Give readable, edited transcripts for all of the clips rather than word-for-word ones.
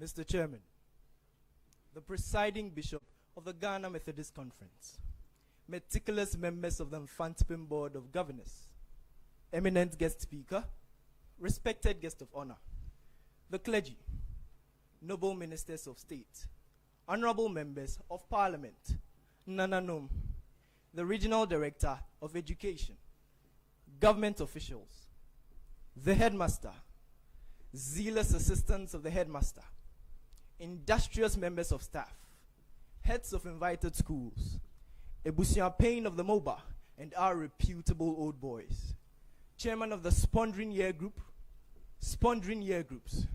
Mr. Chairman, the presiding bishop of the Ghana Methodist Conference, meticulous members of the Mfantsipim Board of Governors, eminent guest speaker, respected guest of honor, the clergy, noble ministers of state, honorable members of parliament, Nananom, the regional director of education, government officials, the headmaster, zealous assistants of the headmaster, industrious members of staff, heads of invited schools, Ebusia Payne of the MOBA, and our reputable old boys, chairman of the Spondrin Year Group, Spondrin Year Groups,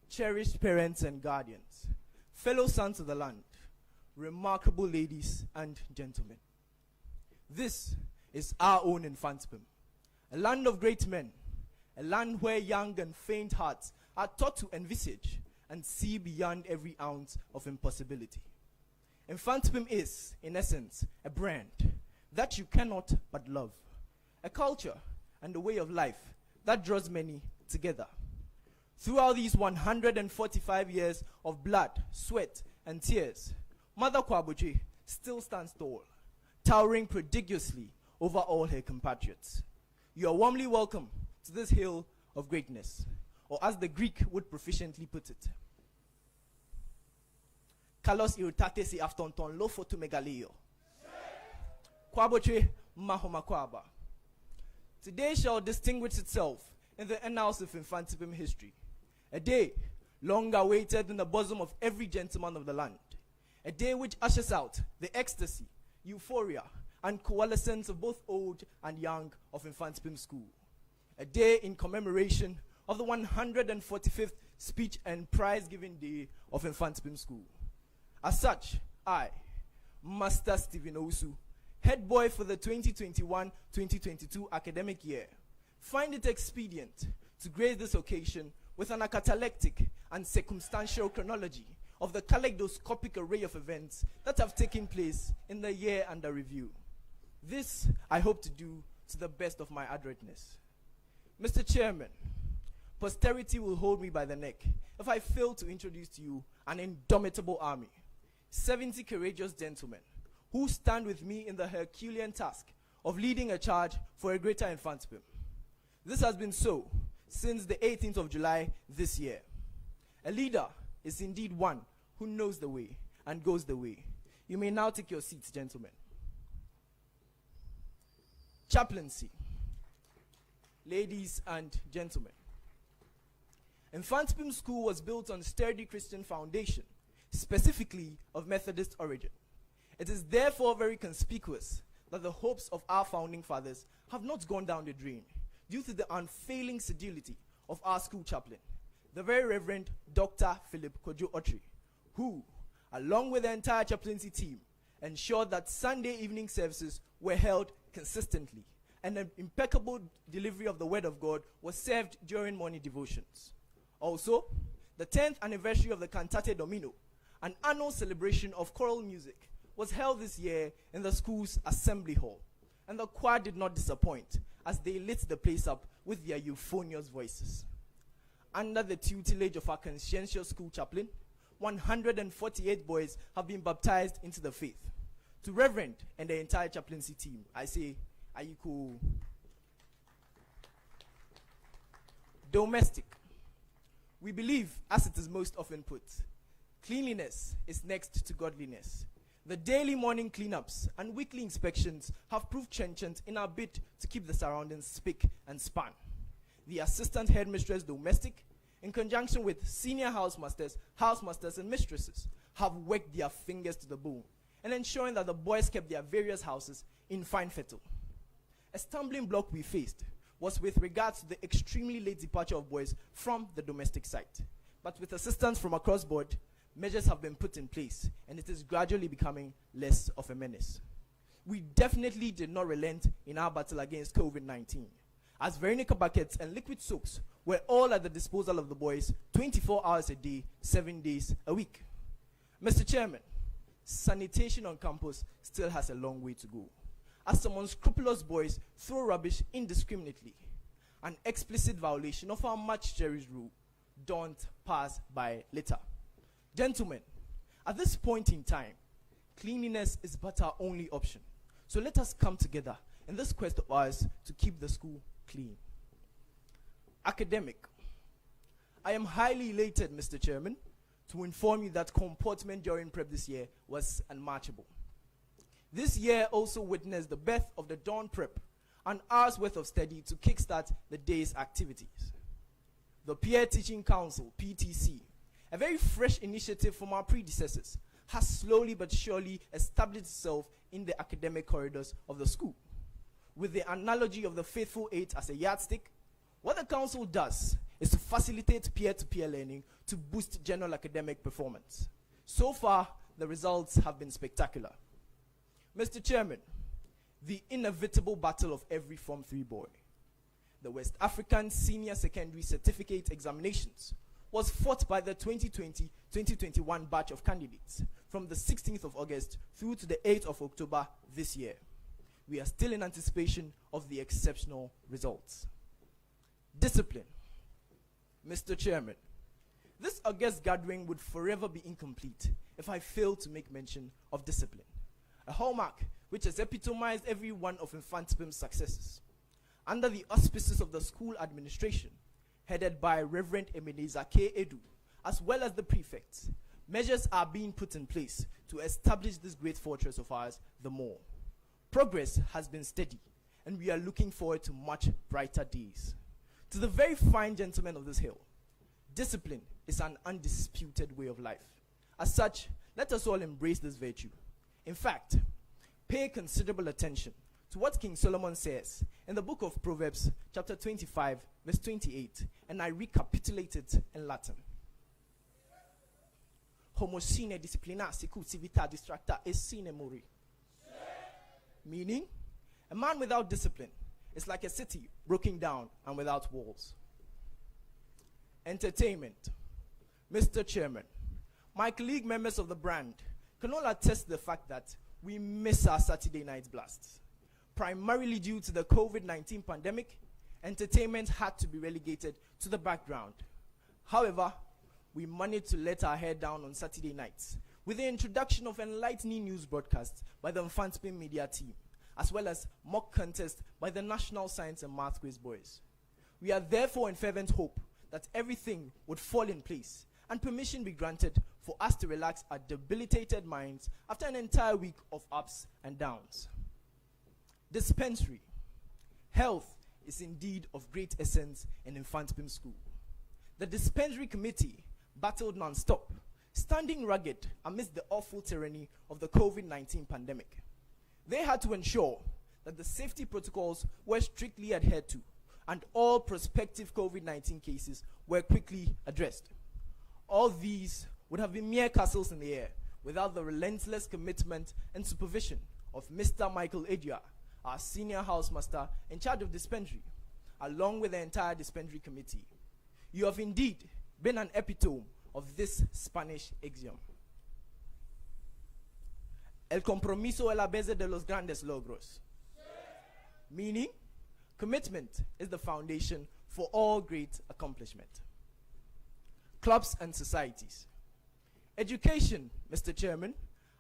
cherished parents and guardians, fellow sons of the land, remarkable ladies and gentlemen. This is our own Mfantsipim, a land of great men, a land where young and faint hearts are taught to envisage and see beyond every ounce of impossibility. Mfantsipim is, in essence, a brand that you cannot but love, a culture and a way of life that draws many together. Throughout these 145 years of blood, sweat, and tears, Mother Kwaboche still stands tall, towering prodigiously over all her compatriots. You are warmly welcome to this hill of greatness, or as the Greek would proficiently put it, Kalos irtate si aftonton lo foto megaleo. Kwaboche mahoma kwaba. Today shall distinguish itself in the annals of Mfantsipim history. A day long awaited in the bosom of every gentleman of the land. A day which ushers out the ecstasy, euphoria, and coalescence of both old and young of Mfantsipim School. A day in commemoration of the 145th speech and prize-giving day of Mfantsipim School. As such, I, Master Stephen Osu, head boy for the 2021-2022 academic year, find it expedient to grace this occasion with an acatalectic and circumstantial chronology of the kaleidoscopic array of events that have taken place in the year under review. This I hope to do to the best of my adroitness. Mr. Chairman, posterity will hold me by the neck if I fail to introduce to you an indomitable army, 70 courageous gentlemen who stand with me in the Herculean task of leading a charge for a greater Mfantsipim. This has been so since the 18th of July this year. A leader is indeed one who knows the way and goes the way. You may now take your seats, gentlemen. Chaplaincy. Ladies and gentlemen, Mfantsipim School was built on sturdy Christian foundation, specifically of Methodist origin. It is therefore very conspicuous that the hopes of our founding fathers have not gone down the drain due to the unfailing sedulity of our school chaplain, the Very Reverend Dr. Philip Kojo Otri, who, along with the entire chaplaincy team, ensured that Sunday evening services were held consistently and an impeccable delivery of the Word of God was served during morning devotions. Also, the 10th anniversary of the Cantate Domino, an annual celebration of choral music, was held this year in the school's assembly hall, and the choir did not disappoint as they lit the place up with their euphonious voices. Under the tutelage of our conscientious school chaplain, 148 boys have been baptized into the faith. To Reverend and the entire chaplaincy team, I say, Ayiko. Domestic. We believe, as it is most often put, cleanliness is next to godliness. The daily morning cleanups and weekly inspections have proved trenchant in our bid to keep the surroundings spick and span. The assistant headmistress domestic, in conjunction with senior housemasters, and mistresses, have worked their fingers to the bone and ensuring that the boys kept their various houses in fine fettle. A stumbling block we faced was with regards to the extremely late departure of boys from the domestic site. But with assistance from across board, measures have been put in place, and it is gradually becoming less of a menace. We definitely did not relent in our battle against COVID-19, as Veronica buckets and liquid soaps were all at the disposal of the boys 24 hours a day, 7 days a week. Mr. Chairman, sanitation on campus still has a long way to go, as some unscrupulous boys throw rubbish indiscriminately, an explicit violation of our much cherished rule, don't pass by litter. Gentlemen, at this point in time, cleanliness is but our only option. So let us come together in this quest of ours to keep the school clean. Academic. I am highly elated, Mr. Chairman, to inform you that comportment during prep this year was unmatchable. This year also witnessed the birth of the Dawn Prep, an hour's worth of study to kickstart the day's activities. The Peer Teaching Council, PTC, a very fresh initiative from our predecessors, has slowly but surely established itself in the academic corridors of the school. With the analogy of the faithful eight as a yardstick, what the council does is to facilitate peer-to-peer learning to boost general academic performance. So far, the results have been spectacular. Mr. Chairman, the inevitable battle of every Form 3 boy, the West African Senior Secondary Certificate Examinations, was fought by the 2020-2021 batch of candidates from the 16th of August through to the 8th of October this year. We are still in anticipation of the exceptional results. Discipline. Mr. Chairman, this August gathering would forever be incomplete if I failed to make mention of discipline, a hallmark which has epitomized every one of Mfantsipim's successes. Under the auspices of the school administration, headed by Reverend Ebenezer K. Edu, as well as the prefects, measures are being put in place to establish this great fortress of ours the more. Progress has been steady, and we are looking forward to much brighter days. To the very fine gentlemen of this hill, discipline is an undisputed way of life. As such, let us all embrace this virtue. In fact, pay considerable attention to what King Solomon says in the book of Proverbs, chapter 25, verse 28, and I recapitulate it in Latin. Homo sine disciplina sicut civita distracta est sine mori. Meaning, a man without discipline is like a city broken down and without walls. Entertainment. Mr. Chairman, my colleague members of the brand can all attest to the fact that we miss our Saturday night blasts. Primarily due to the COVID-19 pandemic, entertainment had to be relegated to the background. However, we managed to let our hair down on Saturday nights with the introduction of enlightening news broadcasts by the Mfantsipim media team, as well as mock contests by the National Science and Math Quiz Boys. We are therefore in fervent hope that everything would fall in place and permission be granted for us to relax our debilitated minds after an entire week of ups and downs. Dispensary. Health is indeed of great essence in Mfantsipim School. The dispensary committee battled non-stop, standing rugged amidst the awful tyranny of the COVID-19 pandemic. They had to ensure that the safety protocols were strictly adhered to and all prospective COVID-19 cases were quickly addressed. All these would have been mere castles in the air without the relentless commitment and supervision of Mr. Michael Edia, our senior housemaster in charge of dispensary, along with the entire dispensary committee. You have indeed been an epitome of this Spanish axiom. El compromiso es la base de los grandes logros. Meaning, commitment is the foundation for all great accomplishment. Clubs and societies. Education, Mr. Chairman,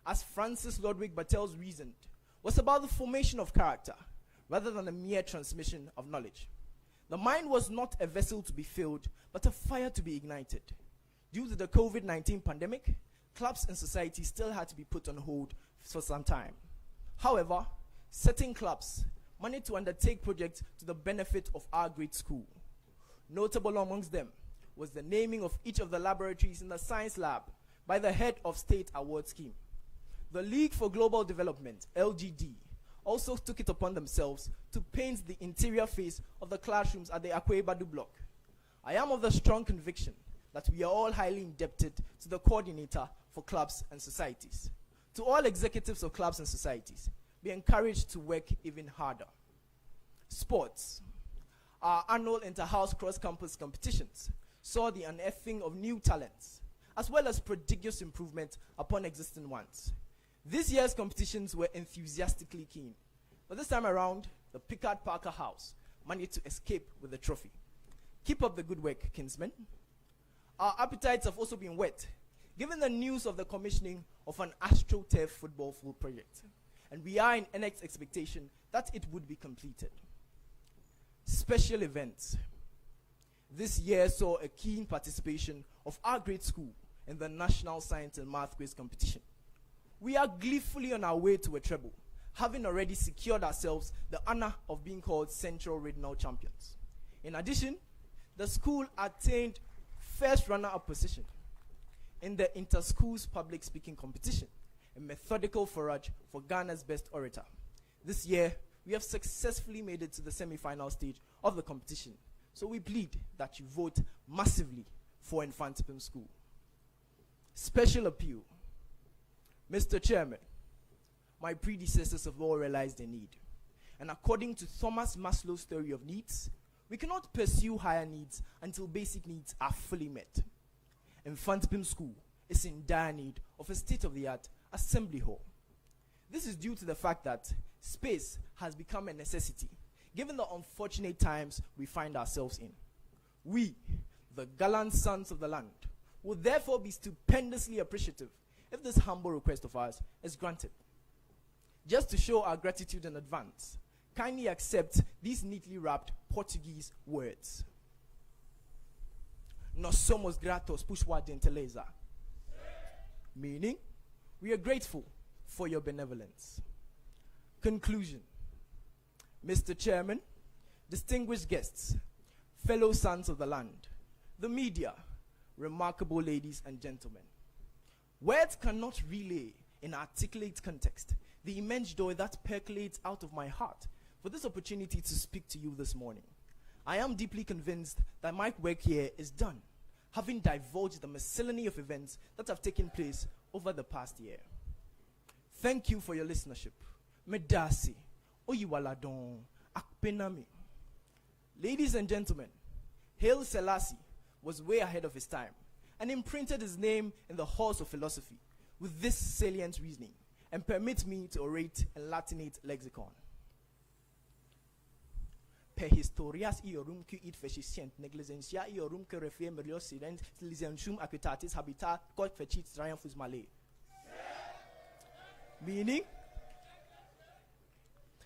as Francis Ludwig Bartels reasoned, was about the formation of character rather than a mere transmission of knowledge. The mind was not a vessel to be filled, but a fire to be ignited. Due to the COVID-19 pandemic, clubs and societies still had to be put on hold for some time. However, certain clubs managed to undertake projects to the benefit of our great school. Notable amongst them was the naming of each of the laboratories in the science lab by the head of state award scheme. The League for Global Development, LGD, also took it upon themselves to paint the interior face of the classrooms at the Akwe-Badu block. I am of the strong conviction that we are all highly indebted to the coordinator for clubs and societies. To all executives of clubs and societies, be encouraged to work even harder. Sports. Our annual inter-house cross-campus competitions saw the unearthing of new talents, as well as prodigious improvement upon existing ones. This year's competitions were enthusiastically keen, but this time around, the Pickard Parker House managed to escape with the trophy. Keep up the good work, kinsmen. Our appetites have also been whet given the news of the commissioning of an AstroTurf football field project, and we are in NX expectation that it would be completed. Special events. This year saw a keen participation of our grade school in the National Science and Math Quiz competition. We are gleefully on our way to a treble, having already secured ourselves the honor of being called Central Regional Champions. In addition, the school attained first runner-up position in the Inter-Schools Public Speaking Competition, a methodical forage for Ghana's best orator. This year, we have successfully made it to the semi-final stage of the competition, so we plead that you vote massively for Mfantsipim School. Special appeal. Mr. Chairman, my predecessors have all realized their need. And according to Thomas Maslow's theory of needs, we cannot pursue higher needs until basic needs are fully met. Mfantsipim School is in dire need of a state-of-the-art assembly hall. This is due to the fact that space has become a necessity, given the unfortunate times we find ourselves in. We, the gallant sons of the land, will therefore be stupendously appreciative if this humble request of ours is granted. Just to show our gratitude in advance, kindly accept these neatly wrapped Portuguese words. Nós somos gratos por sua gentileza. Meaning, we are grateful for your benevolence. Conclusion. Mr. Chairman, distinguished guests, fellow sons of the land, the media, remarkable ladies and gentlemen, words cannot relay in articulate context the immense joy that percolates out of my heart for this opportunity to speak to you this morning. I am deeply convinced that my work here is done, having divulged the miscellany of events that have taken place over the past year. Thank you for your listenership. Medasi, Oyiwaladon, Akpenami. Ladies and gentlemen, Haile Selassie was way ahead of his time and imprinted his name in the halls of philosophy with this salient reasoning, and permit me to orate in Latinate lexicon. Per historias iorum qui id fecicient negligentia iorum que refie melior sident licentium acquitatis habitat quod fecit triumphus male. Meaning,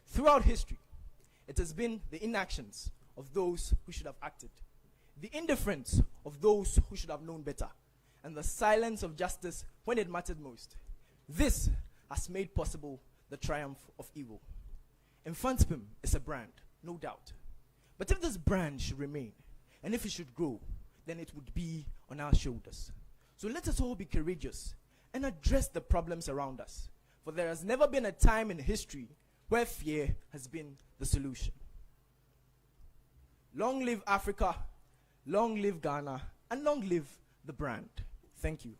throughout history, it has been the inactions of those who should have acted, the indifference of those who should have known better, and the silence of justice when it mattered most. This has made possible the triumph of evil. Mfantsipim is a brand, no doubt. But if this brand should remain, and if it should grow, then it would be on our shoulders. So let us all be courageous and address the problems around us. For there has never been a time in history where fear has been the solution. Long live Africa, long live Ghana, and long live the brand. Thank you.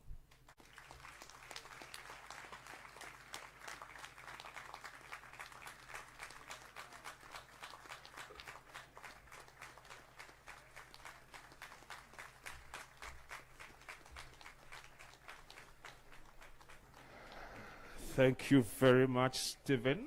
Thank you very much, Stephen.